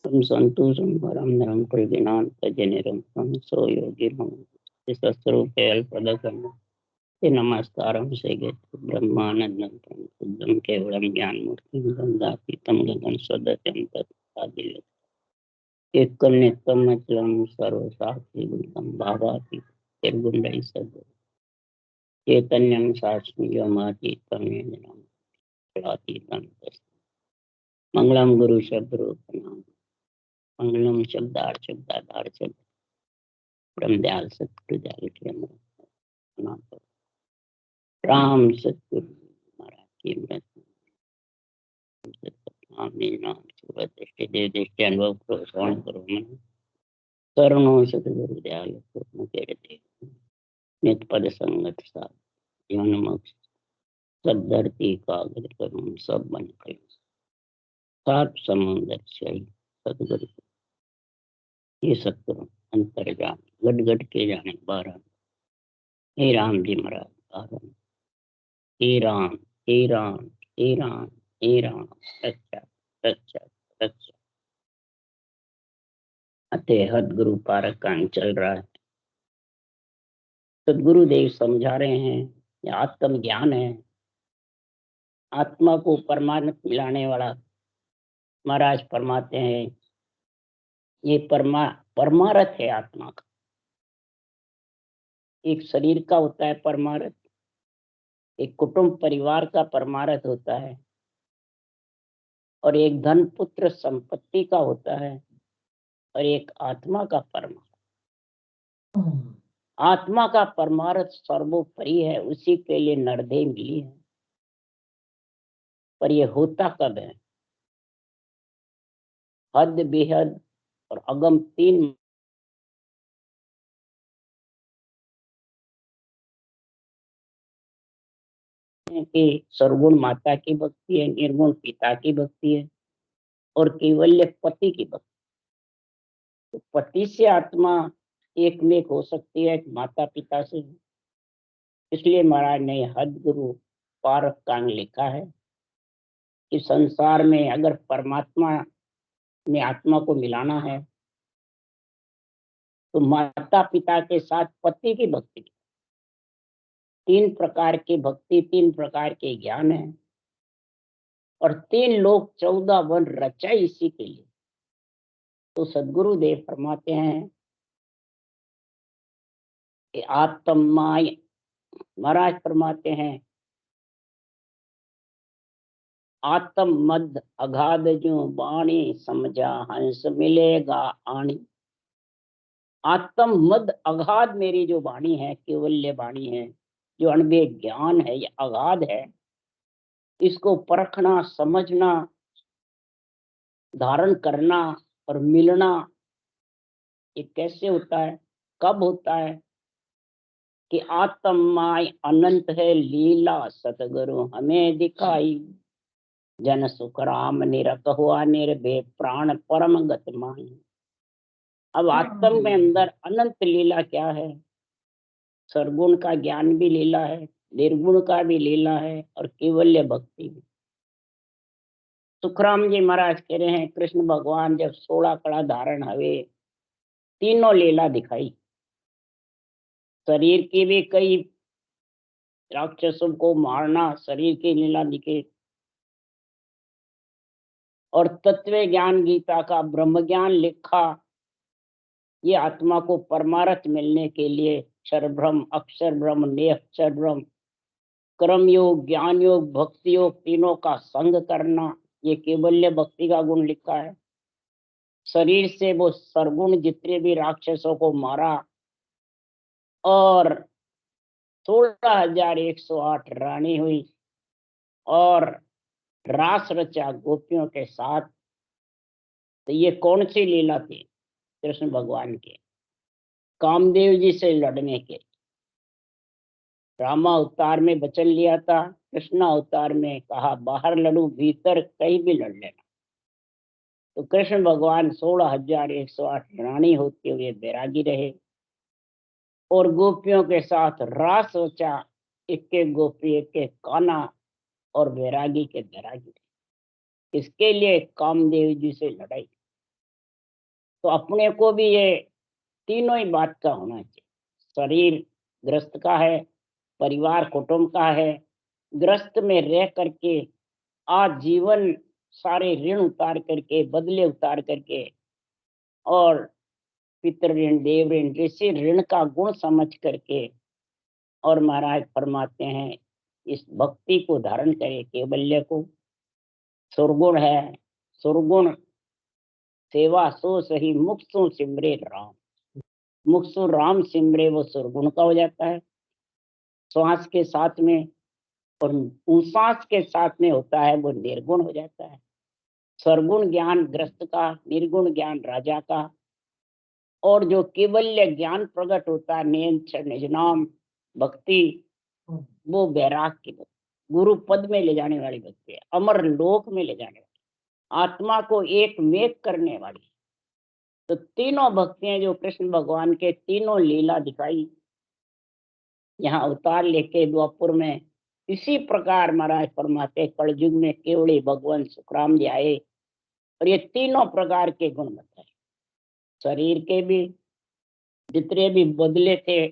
तं सन्तोषं परं नरं कृदिनान्तजनिरं तं सो योगिनं शस्त्रूपे अल्पदकं ते नमस्कारं सेगेत् ब्रह्मानन्दं तं शुद्धं केवलं ज्ञानमूर्तिं गन्धातीतं गगन सदतं तत्पादिलं एकं नित्यम् अचलं सर्वशास्त्रीभूतं भावातीतं निर्गुणैः सद् चैतन्यं शास्त्रीयमातीतं येन नाम मंगलम गुरु शब्द रूप नाम मंगलम शब्दार्थ शब्दाधार शब्द ब्रह्म दयाल सतगुरु दयाल के नाम पर राम सतगुरु महाराज की नाम सुबह दृष्टि देव दृष्टि अनुभव करो श्रवण करो मन करुणो सतगुरु दयाल को मुझे दे नित पद संगत साथ जीवन मोक्ष सब धरती कागज करूं सब बन कर सात समुद्र से सतगुरु ये सत्य अंतर जान गट गट के जाने बारह हे राम जी महाराज बारह हे राम हे राम हे राम हे राम सच्चा सच्चा सच्चा अतेहद गुरु पारक कान चल रहा है। सदगुरुदेव समझा रहे हैं ये आत्म ज्ञान है, आत्मा को परमानंद मिलाने वाला। महाराज फरमाते हैं ये परमारथ है आत्मा का। एक शरीर का होता है परमारथ, एक कुटुंब परिवार का परमारथ होता है, और एक धन पुत्र संपत्ति का होता है, और एक आत्मा का परमारथ। आत्मा का परमारथ सर्वोपरि है, उसी के लिए नरदेह मिली है। पर ये होता कब है? हद बेहद और अगम तीन कि सर्वगुण माता की भक्ति है, निर्गुण पिता की भक्ति है, और केवल्य पति की भक्ति। तो पति से आत्मा एक में हो सकती है, माता पिता से। इसलिए महाराज ने हद गुरु पारक कांग लिखा है कि संसार में अगर परमात्मा में आत्मा को मिलाना है तो माता पिता के साथ पति की भक्ति। तीन प्रकार की भक्ति, तीन प्रकार के ज्ञान है, और तीन लोग 14 वन रचाए इसी के लिए। तो सदगुरु देव फरमाते हैं कि आत्माय, महाराज फरमाते हैं आत्म मद अगाध जो बाणी समझा हंस मिलेगा आणी। आत्म मद अगाध मेरी जो वाणी है, केवल्य वाणी है, जो अनबे ज्ञान है, ये अगाध है। इसको परखना, समझना, धारण करना और मिलना, ये कैसे होता है, कब होता है? कि आत्माय अनंत है लीला सतगुरु हमें दिखाई। जन सुख राम निरत हुआ निर्भय प्राण परम गत माही। अब आत्म में अंदर अनंत लीला क्या है? सरगुण का ज्ञान भी लीला है, निर्गुण का भी लीला है, और केवल्य भक्ति भी। सुखराम जी महाराज कह रहे हैं कृष्ण भगवान जब 16 कड़ा धारण हुए, तीनों लीला दिखाई। शरीर की भी कई राक्षसों को मारना शरीर की लीला दिखे, और तत्व ज्ञान गीता का ब्रह्म ज्ञान लिखा, ये आत्मा को परमारथ मिलने के लिए क्षर ब्रह्म, अक्षर ब्रह्म, निरक्षर ब्रह्म, कर्म योग, ज्ञान योग, भक्ति योग, तीनों का संग करना, ये केवल्य भक्ति का गुण लिखा है। शरीर से वो सरगुण जितने भी राक्षसों को मारा, और 16,108 रानी हुई, और रास रचा गोपियों के साथ। तो ये कौन सी लीला थी? कृष्ण भगवान के कामदेव जी से लड़ने के। रामा अवतार में वचन लिया था, कृष्ण अवतार में कहा बाहर लड़ू भीतर कहीं भी लड़ लेना। तो कृष्ण भगवान 16,108 रानी होते हुए बैरागी रहे, और गोपियों के साथ रास रचा। एक एक गोपी, एक एक काना, और बैरागी के बैरागी। इसके लिए कामदेव जी से लड़ाई। तो अपने को भी ये तीनों ही बात का होना चाहिए। शरीर ग्रस्त का है, परिवार कुटुंब का है। ग्रस्त में रह करके आज जीवन सारे ऋण उतार करके, बदले उतार करके, और पितृ ऋण, देव ऋण, ऋषि ऋण का गुण समझ करके, और महाराज फरमाते हैं इस भक्ति को धारण करे, केवल्य को। सुरगुण है, सुरगुण सेवा सो सही मुख सो सिमरे राम। मुख सो राम सिमरे वो सुरगुण का हो जाता है श्वास के साथ में, और उश्वास के साथ में होता है वो निर्गुण हो जाता है। सरगुण ज्ञान ग्रस्त का, निर्गुण ज्ञान राजा का, और जो केवल्य ज्ञान प्रकट होता है निज नाम भक्ति, वो बैराग की भक्ति, गुरु पद में ले जाने वाली भक्ति है, अमर लोक में ले जाने वाली, आत्मा को एक मेक करने वाली। तो तीनों भक्तियां जो कृष्ण भगवान के तीनों लीला दिखाई यहाँ अवतार लेके द्वापुर में, इसी प्रकार महाराज फरमाते कलयुग में केवली भगवान सुखराम जी आए और ये तीनों प्रकार के गुण बताए। शरीर के भी जितने भी बदले थे,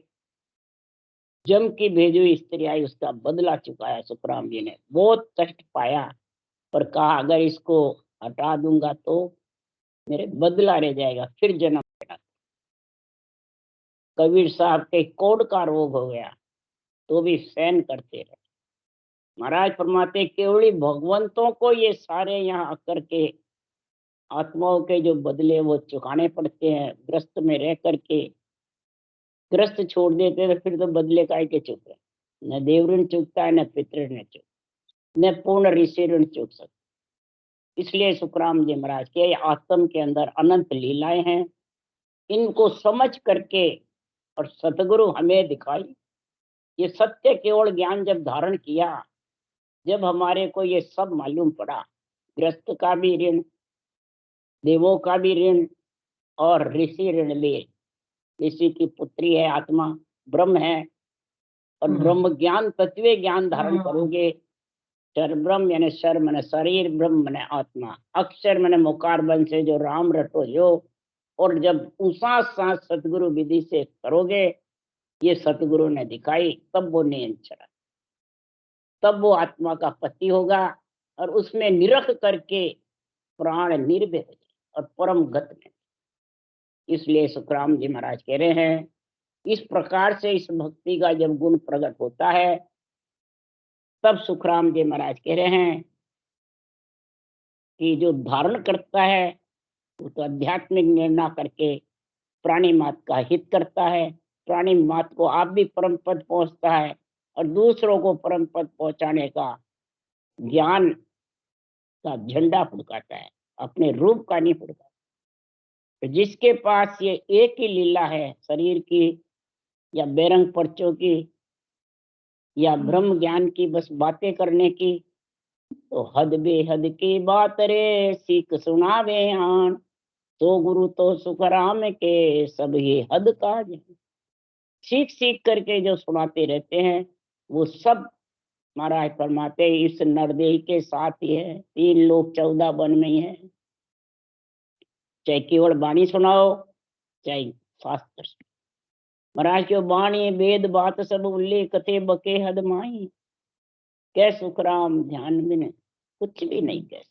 जम की भेजी हुई स्त्री आई उसका बदला चुकाया सुखराम जी ने, बहुत कष्ट पाया, पर कहा अगर इसको हटा दूंगा तो मेरे बदला रह जाएगा, फिर जन्म लेना। कबीर साहब के कोढ़ का रोग हो गया तो भी सहन करते रहे। महाराज फरमाते केवली भगवंतों को ये सारे यहाँ आकर के आत्माओं के जो बदले वो चुकाने पड़ते हैं। ग्रस्त में रह करके ग्रस्त छोड़ देते तो फिर तो बदले काय के चुके, न देव ऋण चुकता है, न पितृ ऋण चुक, न पूर्ण ऋषि ऋण चुक सकते। इसलिए सुखराम जी महाराज के आत्म के अंदर अनंत लीलाएं हैं, इनको समझ करके और सतगुरु हमें दिखाई। ये सत्य केवल ज्ञान जब धारण किया, जब हमारे को ये सब मालूम पड़ा, ग्रस्त का भी ऋण, देवों का भी ऋण, और ऋषि ऋण भी। ऋषि की पुत्री है आत्मा, ब्रह्म है, और ब्रह्म ज्ञान तत्व ज्ञान धारण करोगे। शर ब्रह्म यानी शर मन शरीर, ब्रह्म मन आत्मा, अक्षर मन मुकार बन से जो राम रटो जो। और जब उसा सांस सतगुरु विधि से करोगे, ये सतगुरु ने दिखाई, तब वो नियंत्रण, तब वो आत्मा का पति होगा, और उसमें निरख करके प्राण निर्भय हो जाए और परम गत में। इसलिए सुखराम जी महाराज कह रहे हैं इस प्रकार से इस भक्ति का जब गुण प्रकट होता है, तब सुखराम जी महाराज कह रहे हैं कि जो धारण करता है वो तो आध्यात्मिक निर्णय करके प्राणी मात का हित करता है, प्राणी मात को आप भी परम पद पहुंचता है, और दूसरों को परम पद पहुंचाने का ज्ञान का झंडा फुड़काता है, अपने रूप का नहीं फुड़काता। तो जिसके पास ये एक ही लीला है, शरीर की या बेरंग पर्चों की या ब्रह्म ज्ञान की बस बातें करने की, तो हद बेहद की बात रे सीख सुनावे आन, तो गुरु तो सुखराम के सब ही हद काज। सीख सीख करके जो सुनाते रहते हैं वो सब महाराज फरमाते इस नरदेही के साथ ही है, 3 लोग 14 वन में ही है। चाहे केवल वाणी सुनाओ, चाहे शास्त्र। महाराज की वाणी वेद बात सब उल्लेख कथे बके हद माई, कै सुखराम ध्यान बिन कुछ भी नहीं कह।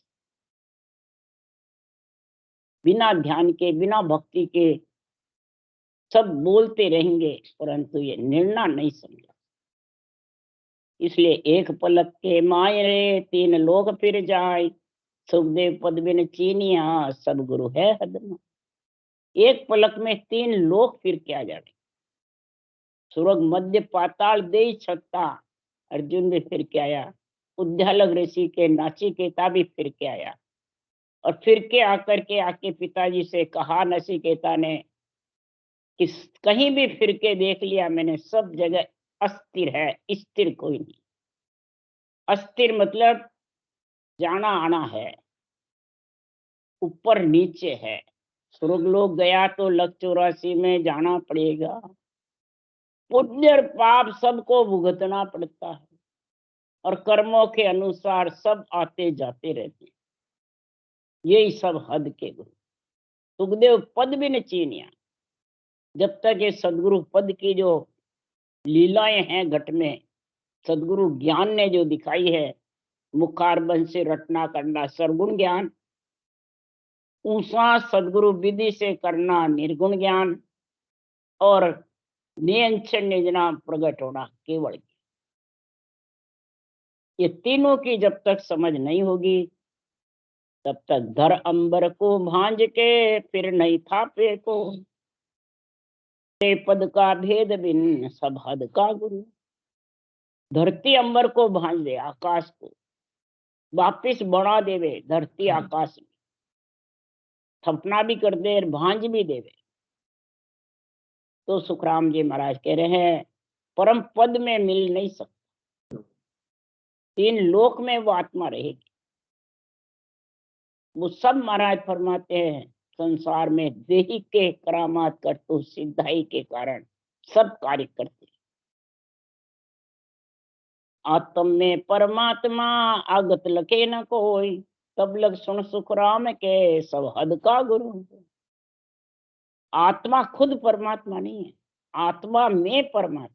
बिना ध्यान के, बिना भक्ति के सब बोलते रहेंगे, परंतु ये निर्णय नहीं समझा। इसलिए एक पलक के माय रे 3 लोग फिर जाए, सुखदेव पद बिन चीनिया सब गुरु है हदमा। एक पलक में 3 लोग फिर क्या जाए, स्वर्ग मध्य पाताल दे छत्ता, अर्जुन भी फिर के आया, उद्यालक ऋषि के नाचिकेता भी फिर के आया, और फिर के आकर के आके पिताजी से कहा नचिकेता ने कि कहीं भी फिर के देख लिया मैंने, सब जगह अस्थिर है, स्थिर कोई नहीं। अस्थिर मतलब जाना आना है, ऊपर नीचे है। स्वर्ग लोग गया तो लक 84 में जाना पड़ेगा, पुण्य और पाप सबको भुगतना पड़ता है, और कर्मों के अनुसार सब आते जाते रहते हैं। यही सब हद के गुरु। सुखदेव पद भी न चीनिया। जब तक ये सदगुरु पद की जो लीलाएं हैं घट में, सदगुरु ज्ञान ने जो दिखाई है, मुखारबंद से रटना करना सरगुण ज्ञान, ऊषा सदगुरु विधि से करना निर्गुण ज्ञान, और नियंत्रण निजना प्रकट होना केवल ज्ञान। ये तीनों की जब तक समझ नहीं होगी, तब तक धर अंबर को भांज के फिर नहीं था पे को, ते पद का भेद बिन सब हद का गुरु। धरती अंबर को भांज दे, आकाश को वापिस बढ़ा देवे, धरती आकाश में थपना भी कर दे और भांज भी देवे, तो सुखराम जी महाराज कह रहे हैं परम पद में मिल नहीं सकता। तीन लोक में वो आत्मा रहेगी। वो सब महाराज फरमाते हैं संसार में देही के करामात करतु सिद्धाई के कारण सब कार्य करते। आत्म में परमात्मा आगत लखे न कोई, तब लग सुन सुखराम के सब हद का गुरु। आत्मा खुद परमात्मा नहीं है, आत्मा में परमात्मा।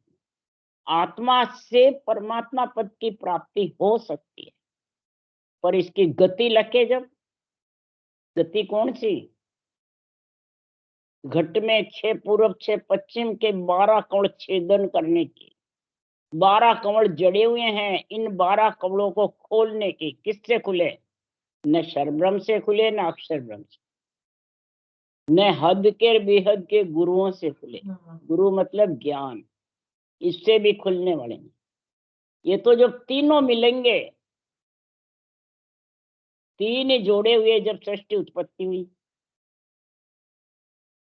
आत्मा से परमात्मा पद की प्राप्ति हो सकती है, पर इसकी गति लखे जब, गति कौन सी? घट में 6 पूर्व 6 पश्चिम के 12 कवड़ छेदन करने की, 12 कवड़ जड़े हुए हैं। इन 12 कवड़ों को खोलने की, किससे खुले? न शरब्रह्म से खुले, न अक्षर ब्रह्म से, न हद के बेहद के गुरुओं से खुले। गुरु मतलब ज्ञान, इससे भी खुलने वाले हैं। ये तो जब तीनों मिलेंगे, तीन जोड़े हुए जब सृष्टि उत्पत्ति हुई,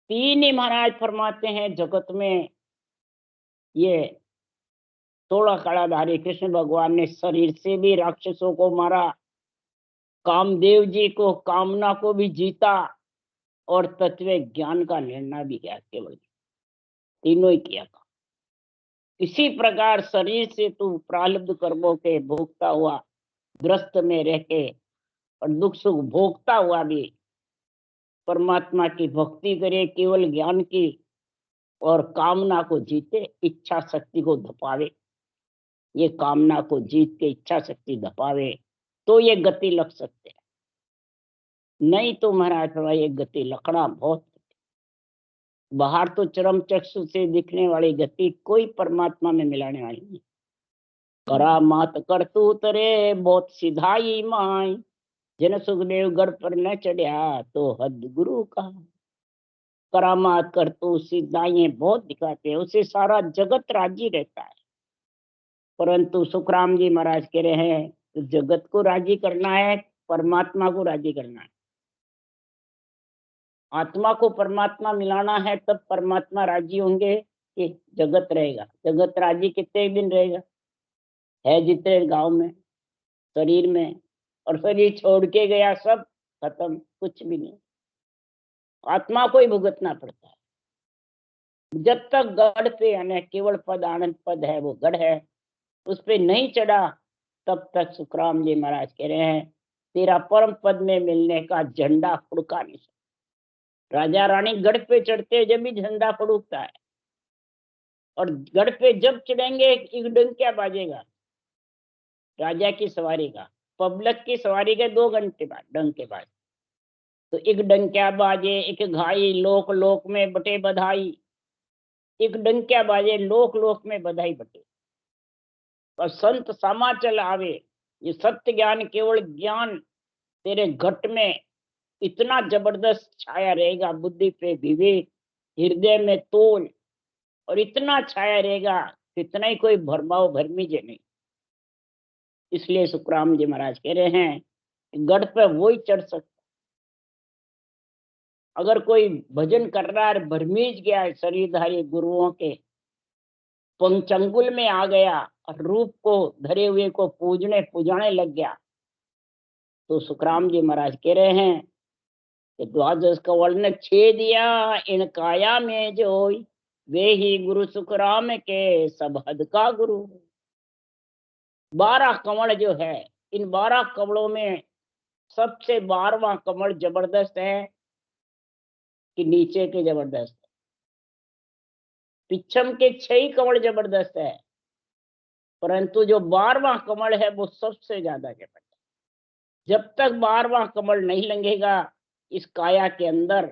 तीन ही महाराज फरमाते हैं जगत में ये 16 कलाधारी कृष्ण भगवान ने शरीर से भी राक्षसों को मारा, कामदेव जी को कामना को भी जीता, और तत्व ज्ञान का निर्णय भी किया। केवल तीनों ही किया था। इसी प्रकार शरीर से तू प्रारब्ध कर्मों के भोगता हुआ, ग्रस्त में रह के और दुख सुख भोगता हुआ भी परमात्मा की भक्ति करे, केवल ज्ञान की, और कामना को जीते, इच्छा शक्ति को धपावे। ये कामना को जीत के इच्छा शक्ति धपावे तो ये गति लग सकते हैं, नहीं तो महाराज ये गति लकड़ा बहुत। बाहर तो चरम चक्षु से दिखने वाली गति कोई परमात्मा में मिलाने वाली नहीं। करा मात कर तू तरे बहुत सिधाई माई, जन सुखदेव गढ़ पर न चढ़िया तो हद गुरु का। करामात कर तू सिद्धाई बहुत दिखाते हैं, उसे सारा जगत राजी रहता है। परंतु सुखराम जी महाराज कह रहे हैं तो जगत को राजी करना है, परमात्मा को राजी करना है। आत्मा को परमात्मा मिलाना है, तब परमात्मा राजी होंगे कि जगत रहेगा। जगत राजी कितने दिन रहेगा? है जितने गांव में, शरीर में, और शरीर छोड़ के गया सब खत्म, कुछ भी नहीं। आत्मा को ही भुगतना पड़ता है। जब तक गढ़ पे यानी केवल पद आनंद पद है, वो गढ़ है, उस पे नहीं चढ़ा, तब तक सुखराम जी महाराज कह रहे हैं तेरा परम पद में मिलने का झंडा फुड़का नहीं सकता। राजा रानी गढ़ पे चढ़ते जब भी झंडा फुड़कता है, और गढ़ पे जब चढ़ेंगे एक डंक क्या बाजेगा? राजा की सवारी का, पब्लिक की सवारी के 2 घंटे बाद डंक के बाद, तो एक डंक क्या बाजे, एक घाई लोक लोक में बटे बधाई। एक डंक क्या बाजे, लोक लोक में बधाई बटे। और संत समाचल आवे, ये सत्य ज्ञान केवल ज्ञान तेरे घट में इतना जबरदस्त छाया रहेगा, बुद्धि पे विवेक, हृदय में तोल, और इतना छाया रहेगा कितना ही कोई भरमाओ भरमीजे नहीं। इसलिए सुखराम जी महाराज कह रहे हैं गढ़ पे वही चढ़ सकता। अगर कोई भजन कर रहा है, भरमीज गया है, शरीरधारी गुरुओं के पंचंगुल में आ गया और रूप को धरे हुए को पूजने पुजाने लग गया, तो सुखराम जी महाराज कह रहे हैं कि द्वादश कवल ने छे दिया इन काया में जोई, वे ही गुरु सुखराम के सब हद का गुरु। 12 कमल जो है, इन 12 कमलों में सबसे 12वां कमल जबरदस्त है, कि नीचे के जबरदस्त है। पिछम के 6 कमल जबरदस्त है, परंतु जो 12वां कमल है वो सबसे ज्यादा जबरदस्त। जब तक 12वां कमल नहीं लंघेगा इस काया के अंदर,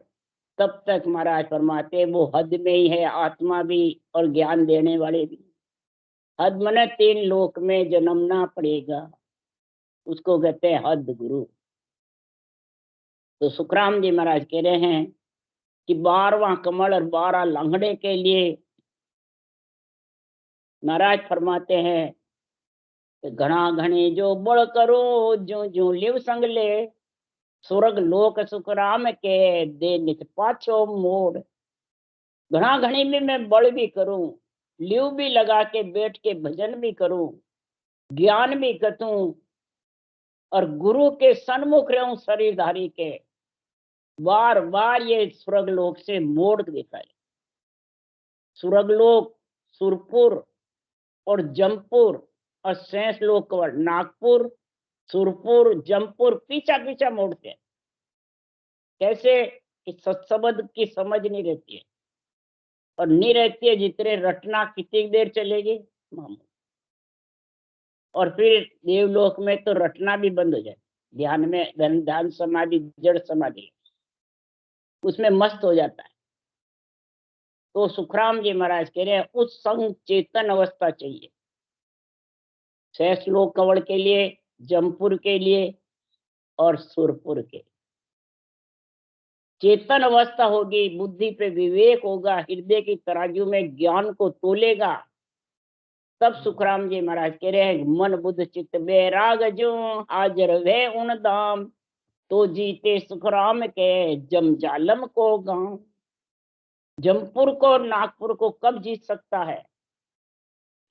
तब तक महाराज फरमाते वो हद में ही है, आत्मा भी और ज्ञान देने वाले भी। हद मने 3 लोक में जन्मना पड़ेगा, उसको कहते हैं हद गुरु। तो सुखराम जी महाराज कह रहे हैं कि 12वां कमल और 12 लंगड़े के लिए महाराज फरमाते हैं कि घना घने जो बड़ करो, जो जो लिव संग ले, स्वर्ग लोक सुखराम के दे नित पाछो मोड़। घना घनी में मैं बड़ भी करूं, लिव भी लगा के बैठ के भजन भी करूं, ज्ञान भी करूं, और गुरु के सन्मुख रहूं शरीरधारी के, बार बार ये स्वर्गलोक से मोड़ दिखाए। स्वर्गलोक सुरपुर और जमपुर और शेष लोक नागपुर, सुरपुर, जमपुर पीछा पीछा मोड़ते हैं। कैसे? इस सत्सबद की समझ नहीं रहती है, और नहीं रहती है जितने रटना कितनी देर चलेगी मामूली। और फिर देवलोक में तो रटना भी बंद हो जाए, ध्यान में ध्यान समाधि, जड़ समाधि, उसमें मस्त हो जाता है। तो सुखराम जी महाराज कह रहे हैं उस संग चेतन अवस्था चाहिए, शेष लोक कवड़ के लिए, जमपुर के लिए और सुरपुर के। चेतन अवस्था होगी, बुद्धि पे विवेक होगा, हृदय की तराजू में ज्ञान को तोलेगा, तब सुखराम जी महाराज कह रहे हैं मन बुद्ध चित्त बैराग जो हाजिर वे उन धाम, तो जीते सुखराम के जम जालम को गांव। जमपुर को नागपुर को कब जीत सकता है?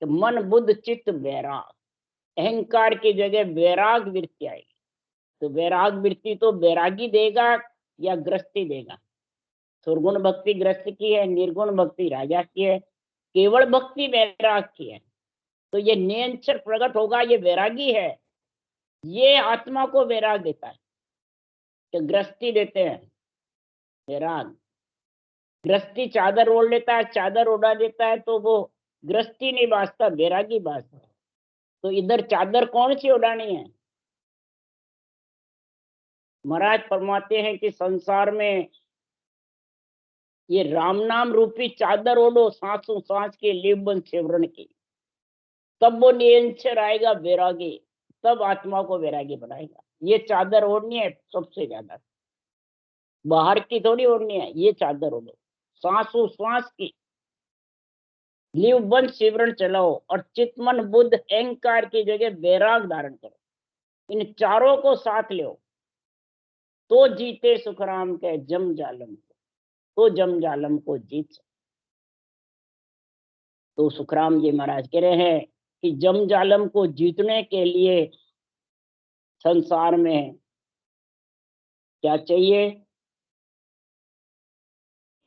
तो मन बुद्ध चित्त बैराग, अहंकार की जगह वैराग वृत्ति आएगी। तो वैराग वृत्ति तो बैरागी देगा या ग्रस्ती देगा? सुरगुण भक्ति ग्रस्त की है, निर्गुण भक्ति राजा की है, केवल भक्ति वैराग की है। तो ये नियंचर प्रकट होगा, ये वैरागी है, ये आत्मा को वैराग देता है। तो ग्रस्ती देते हैं वैराग, ग्रस्ती चादर ओढ़ लेता है, चादर उड़ा देता है, तो वो ग्रस्ती नहीं बाजता, वैरागी बाजता है। तो इधर चादर कौन सी उड़ानी है? महाराज फरमाते हैं कि संसार में ये राम नाम रूपी चादर ओढ़ो, सांसों सांस के लेबन सेवरण की, तब वो नियंचर आएगा वैरागी, तब आत्मा को वैरागी बनाएगा। ये चादर ओढ़नी है सबसे ज्यादा, बाहर की थोड़ी ओढ़नी है, ये चादर ओढ़ो, सांसों सांस की लिव बंद शिवरण चलाओ, और चितमन बुद्ध अहंकार की जगह वैराग धारण करो। इन चारों को साथ लो, तो जीते सुखराम के जम जालम को, तो जम जालम को जीत। तो सुखराम जी महाराज कह रहे हैं कि जम जालम को जीतने के लिए संसार में क्या चाहिए?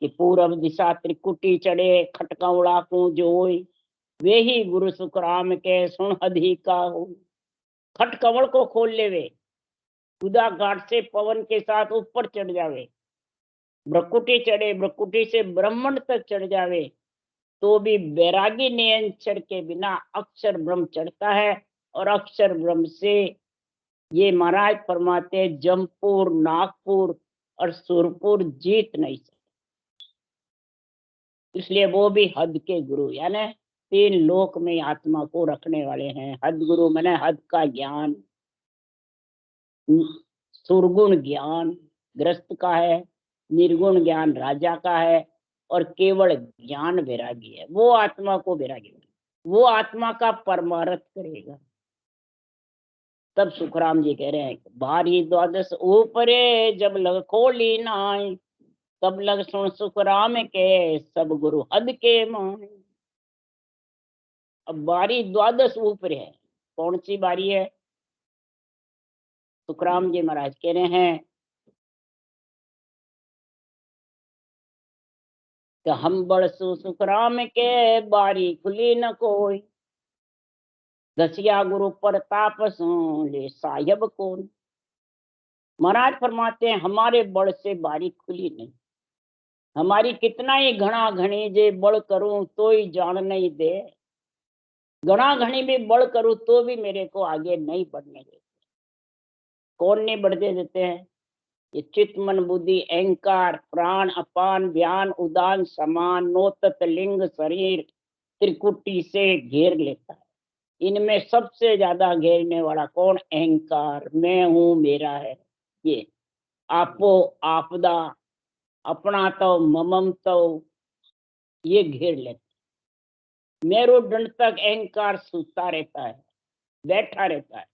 कि पूर्व दिशा त्रिकुटी चढ़े, खटका उड़ाकू जोई, वे ही गुरु सुखराम के सुन अधिका हो। खट कमल को खोल ले वे, खुदा घाट से पवन के साथ ऊपर चढ़ जावे, ब्रकुटी चढ़े, ब्रकुटी से ब्रह्मण तक चढ़ जावे, तो भी वैरागी नियंचर के बिना अक्षर ब्रह्म चढ़ता है, और अक्षर ब्रह्म से ये महाराज फरमाते जमपुर, नागपुर और सुरपुर जीत नहीं सकते। इसलिए वो भी हद के गुरु, यानी 3 लोक में आत्मा को रखने वाले हैं। हद गुरु मैंने हद का ज्ञान, सुरगुण ज्ञान ग्रस्त का है, निर्गुण ज्ञान राजा का है, और केवल ज्ञान वैरागी है। वो आत्मा को वैरागी, वो आत्मा का परमार्थ करेगा। तब सुखराम जी कह रहे हैं बारी द्वादश ऊपरे जब लग खोली नाय, तब लग सुन सुखराम के सब गुरु हद के माने। अब बारी द्वादश ऊपर है, कौन सी बारी है? सुखराम जी महाराज कह रहे हैं कि हम बड़सु सुखराम के बारी खुली न कोई, दसिया गुरु प्रताप सो ले साहिब कौन। महाराज फरमाते हैं हमारे बड़ से बारी खुली नहीं, हमारी कितना ही घना घनी जे बड़ करूं तो ही जान नहीं दे, घना घनी भी बड़ करूं तो भी मेरे को आगे नहीं बढ़ने देते। कौन नहीं बढ़ते देते हैं? ये चित्त मन बुद्धि अहंकार प्राण अपान व्यान उदान समान नो तत् लिंग शरीर त्रिकुटी से घेर लेता है। इनमें सबसे ज्यादा घेरने वाला कौन? अहंकार, मैं हूं, मेरा है। ये आपो आपदा अपना तो ममम तो ये घेर लेता। मेरुदंड तक अहंकार सूता रहता है, बैठा रहता है,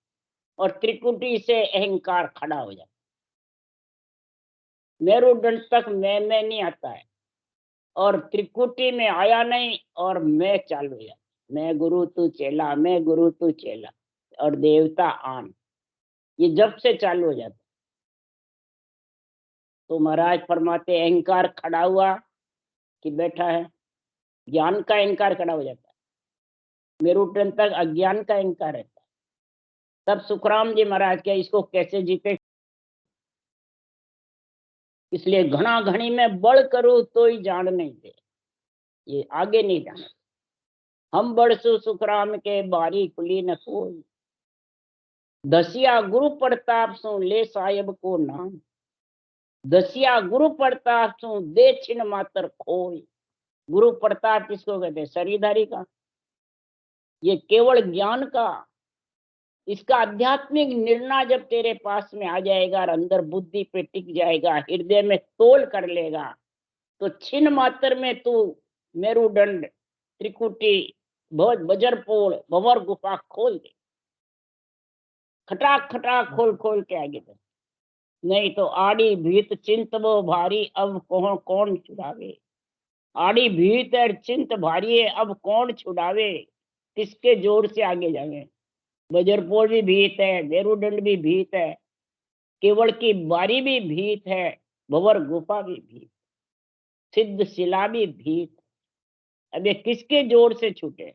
और त्रिकुटी से अहंकार खड़ा हो जाता है। मेरुदंड तक मैं नहीं आता है, और त्रिकुटी में आया नहीं, और मैं चालू हो जाता। मैं गुरु तू चेला, मैं गुरु तू चेला, और देवता आन, ये जब से चालू हो जाता। तो महाराज फरमाते अहंकार खड़ा हुआ कि बैठा है, ज्ञान का अहंकार खड़ा हो जाता है। मेरुदंड तक अज्ञान का अहंकार रहता है। तब सुखराम जी महाराज के इसको कैसे जीते? इसलिए घना घनी में बड़ करो तो ही जान नहीं दे, ये आगे नहीं जाना। हम बड़सु सुखराम के बारी खुली न कोई, दसिया गुरु प्रताप सु ले साहेब को नाम, दसिया गुरु प्रताप सु दे छिन मातर खोई। गुरु प्रताप किसको कहते हैं? शरीरधारी का। ये केवल ज्ञान का, इसका आध्यात्मिक निर्णय जब तेरे पास में आ जाएगा और अंदर बुद्धि पे टिक जाएगा, हृदय में तोल कर लेगा, तो छिन मात्र में तू मेरुदंड त्रिकुटी बहुत बजरपोल भंवर गुफा खोल दे। खटाक खटाक खोल खोल के आगे बढ़। नहीं तो आड़ी भीत चिंत वो भारी, अब कौन कौन छुड़ावे। आड़ी भीत और चिंत भारी है, अब कौन छुड़ावे। किसके जोर से आगे जावे? बजरपोल भी भीत है, मेरुदंड भी भीत है, केवल की बारी भी भीत है, भंवर गुफा भी भीत, सिद्ध शिला भी भीत। अब ये किसके जोर से छूटे?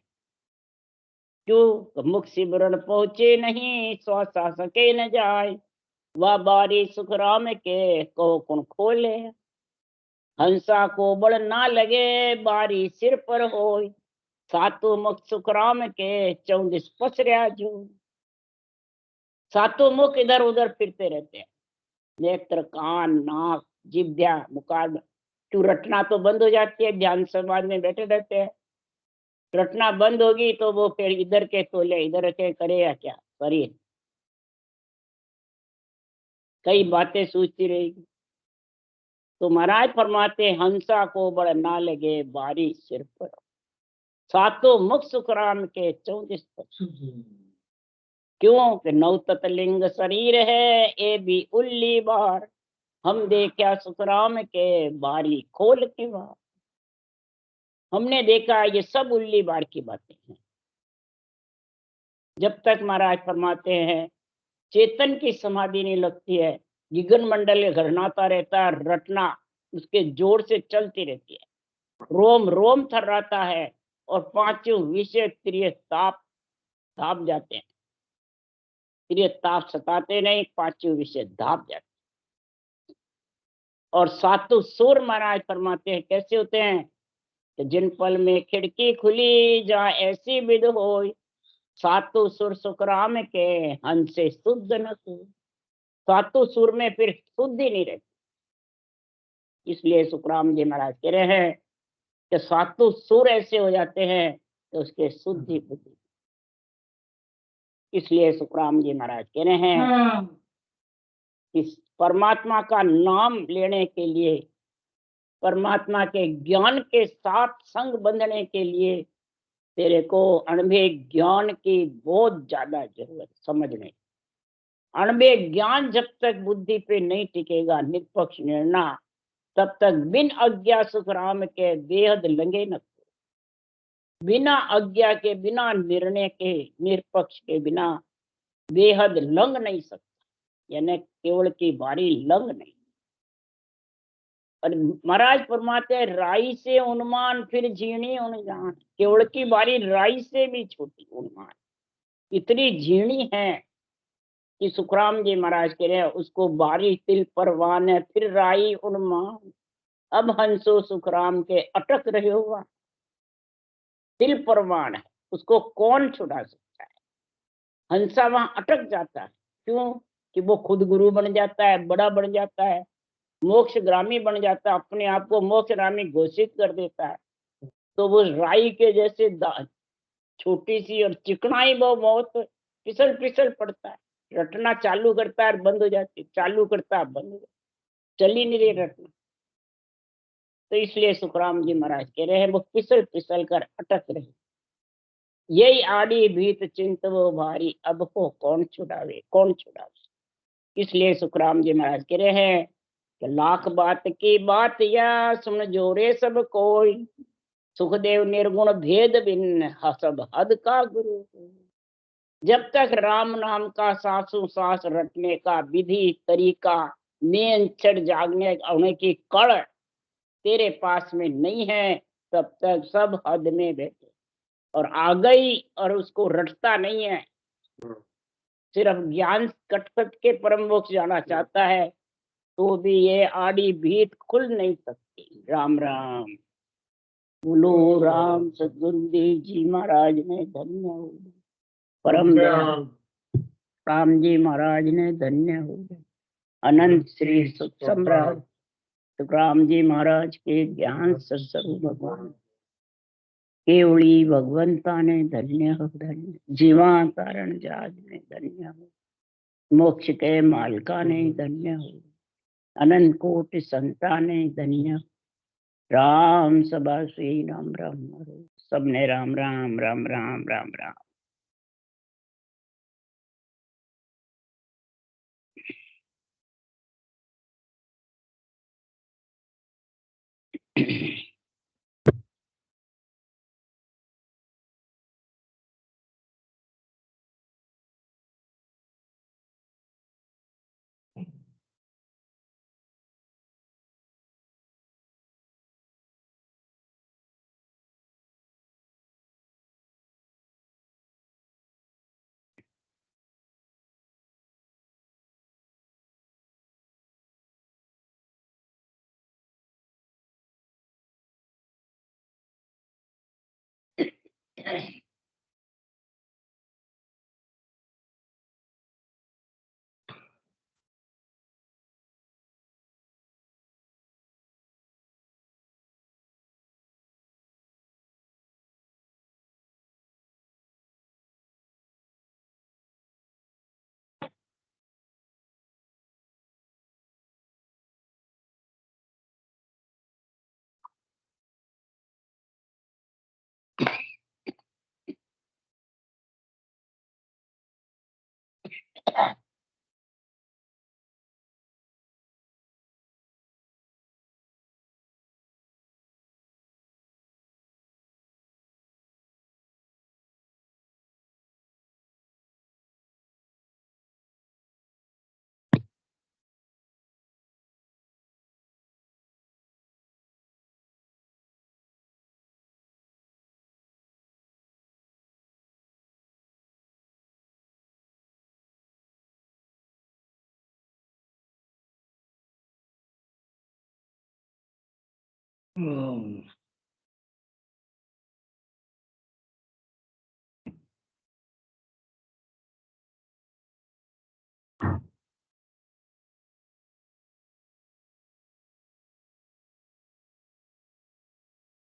क्यों? मुख सिमरन पहुंचे नहीं, श्वास सके न जाए, वह बारी सुखराम के को कौन खोले। हंसा को बड़ ना लगे, बारी सिर पर होय, सातों मुख सुखराम के 24 पसरिया जो। सातों मुख इधर उधर फिरते रहते हैं, नेत्र कान नाक जिभ्या मुखार। क्यों? रटना तो बंद हो जाती है, ध्यान समाज में बैठे रहते हैं। रटना बंद होगी तो वो फिर इधर के तोले इधर के करे या क्या करिए, कई बातें सोचती रहेगी। तो महाराज फरमाते हंसा को बड़ ना लगे, बारी सिर पर, सातों मुख सुखराम के 24 पर। क्यों? कि नौ तत्लिंग शरीर है, ए भी उल्ली बार, हम देखा सुखराम के बारी खोल के बार। हमने देखा ये सब उल्ली बार की बातें हैं। जब तक महाराज फरमाते हैं चेतन की समाधि नहीं लगती है, जिगन मंडल घरनाता रहता है, रटना उसके जोर से चलती रहती है, रोम रोम थर्राता है, और पांचों विषय त्रिय ताप धाप जाते हैं। त्रिय ताप सताते नहीं, पांचों विषय धाप जाते हैं। और सातों सुर महाराज फरमाते हैं कैसे होते हैं? कि जिन पल में खिड़की खुली, जहाँ ऐसी विध हो, सातों सुर सुखराम के हंस से शुद्ध न सो। सातों सुर में फिर शुद्धि नहीं रहती। इसलिए सुखराम जी महाराज कह रहे हैं कि सातों सुर ऐसे हो जाते हैं तो उसके शुद्धि बुद्धि। इसलिए सुखराम जी महाराज कह रहे हैं कि परमात्मा का नाम लेने के लिए, परमात्मा के ज्ञान के साथ संग बंधने के लिए तेरे को अणुभे ज्ञान की बहुत ज्यादा जरूरत समझने। अणुभे ज्ञान जब तक बुद्धि पे नहीं टिकेगा, निष्पक्ष निर्णय, तब तक बिन अज्ञा सुखराम के बेहद लंगे न। बिना आज्ञा के, बिना निर्णय के, निष्पक्ष के बिना बेहद लंग नहीं सकता, यानी केवल की बारी लंग नहीं। और महाराज फरमाते हैं राई से उन्मान फिर झीणी उनजान। केवल की बारी राई से भी छोटी उन्मान, इतनी झीणी है कि सुखराम जी महाराज कह रहे हैं उसको बारी तिल परवान है, फिर राई उन्मान। अब हंसो सुखराम के अटक रहे हुआ, दिल परवान है, उसको कौन छुड़ा सकता है। हंसा वहां अटक जाता है, क्यों कि वो खुद गुरु बन जाता है, बड़ा बन जाता है, मोक्षगामी बन जाता है, अपने आप को मोक्षगामी घोषित कर देता है। तो वो राई के जैसे छोटी सी और चिकनाई वो बहुत फिसल फिसल पड़ता है, रटना चालू करता है और बंद हो जाती है, चालू करता है बंद हो जाती है, चल ही नहीं रही रटना। तो इसलिए सुखराम जी महाराज कह रहे हैं वो फिसल फिसल कर अटक रहे, यही आड़ी भीत चिंत वो भारी, अब को कौन छुड़ावे कौन छुड़ावे। इसलिए सुखराम जी महाराज कह रहे हैं कि लाख बात की बात या सुन जोरे सब कोई, सुखदेव निर्गुण भेद भिन्न सब हद का गुरु। जब तक राम नाम का सांसों सांस रटने का विधि तरीका नियंत्रण जागने होने की कड़ तेरे पास में नहीं है, तब तक सब हद में बैठे। और आ गई और उसको रटता नहीं है, सिर्फ ज्ञान कटकट के परम मोक्ष जाना चाहता है, तो भी ये आड़ी भीत खुल नहीं सकती। राम राम बोलो। राम सदगुरुदेव जी महाराज ने धन्य हो गए, परम दयाल राम जी महाराज ने धन्य हो गए, अनंत श्री सुख सम्राट राम जी महाराज के ज्ञान सत्संग भगवान केवड़ी भगवंता ने धन्य हो धन्य, जीवा कारण जाज ने धन्य हो, मोक्ष के मालका ने धन्य हो, अनंत कोटि संता ने धन्य। राम सभा श्री राम राम सबने राम राम राम राम राम राम।